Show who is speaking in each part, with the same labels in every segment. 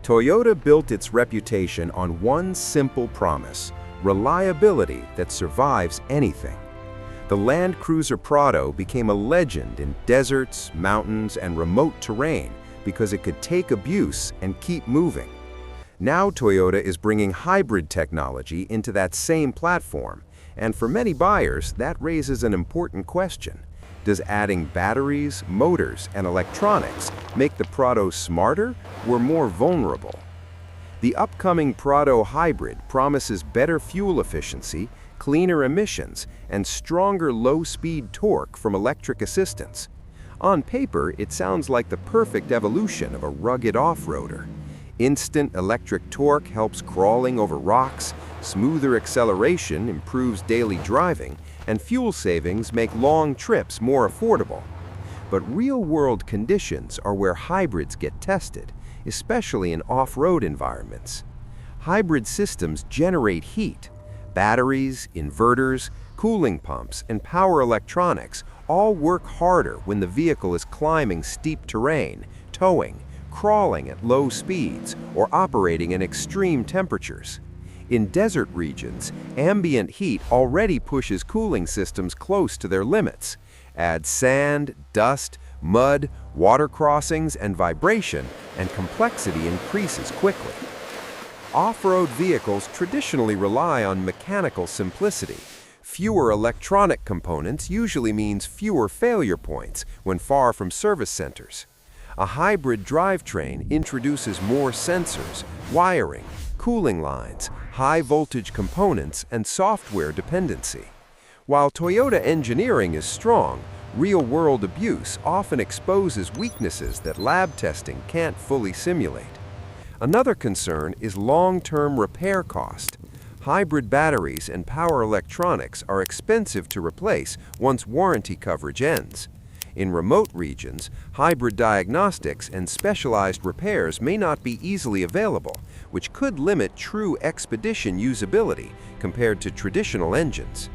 Speaker 1: Toyota built its reputation on one simple promise: reliability that survives anything. The Land Cruiser Prado became a legend in deserts, mountains, and remote terrain because it could take abuse and keep moving. Now Toyota is bringing hybrid technology into that same platform, and for many buyers, that raises an important question. Does adding batteries, motors, and electronics make the Prado smarter or more vulnerable? The upcoming Prado Hybrid promises better fuel efficiency, cleaner emissions, and stronger low-speed torque from electric assistance. On paper, it sounds like the perfect evolution of a rugged off-roader. Instant electric torque helps crawling over rocks, smoother acceleration improves daily driving, and fuel savings make long trips more affordable. But real-world conditions are where hybrids get tested, especially in off-road environments. Hybrid systems generate heat. Batteries, inverters, cooling pumps, and power electronics all work harder when the vehicle is climbing steep terrain, towing, crawling at low speeds, or operating in extreme temperatures. In desert regions, ambient heat already pushes cooling systems close to their limits. Add sand, dust, mud, water crossings, and vibration, and complexity increases quickly. Off-road vehicles traditionally rely on mechanical simplicity. Fewer electronic components usually means fewer failure points when far from service centers. A hybrid drivetrain introduces more sensors, wiring, cooling lines, high-voltage components, and software dependency. While Toyota engineering is strong, real-world abuse often exposes weaknesses that lab testing can't fully simulate. Another concern is long-term repair cost. Hybrid batteries and power electronics are expensive to replace once warranty coverage ends. In remote regions, hybrid diagnostics and specialized repairs may not be easily available, which could limit true expedition usability compared to traditional engines.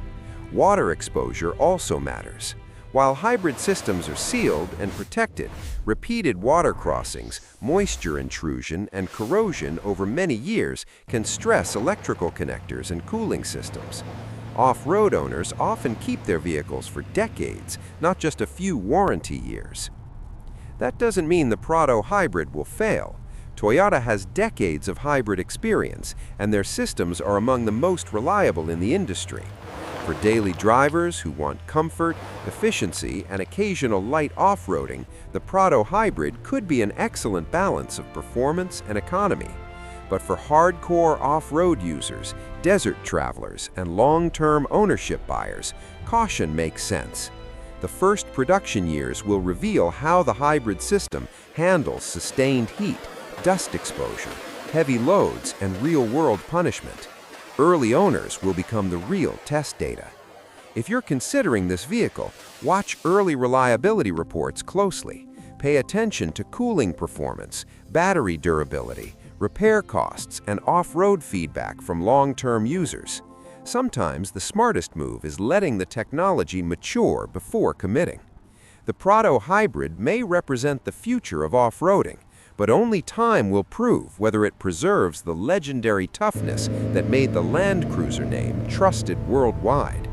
Speaker 1: Water exposure also matters. While hybrid systems are sealed and protected, repeated water crossings, moisture intrusion, and corrosion over many years can stress electrical connectors and cooling systems. Off-road owners often keep their vehicles for decades, not just a few warranty years. That doesn't mean the Prado Hybrid will fail. Toyota has decades of hybrid experience, and their systems are among the most reliable in the industry. For daily drivers who want comfort, efficiency, and occasional light off-roading, the Prado Hybrid could be an excellent balance of performance and economy. But for hardcore off-road users, desert travelers, and long-term ownership buyers, caution makes sense. The first production years will reveal how the hybrid system handles sustained heat, dust exposure, heavy loads, and real-world punishment. Early owners will become the real test data. If you're considering this vehicle, watch early reliability reports closely. Pay attention to cooling performance, battery durability, repair costs, and off-road feedback from long-term users. Sometimes the smartest move is letting the technology mature before committing. The Prado Hybrid may represent the future of off-roading, but only time will prove whether it preserves the legendary toughness that made the Land Cruiser name trusted worldwide.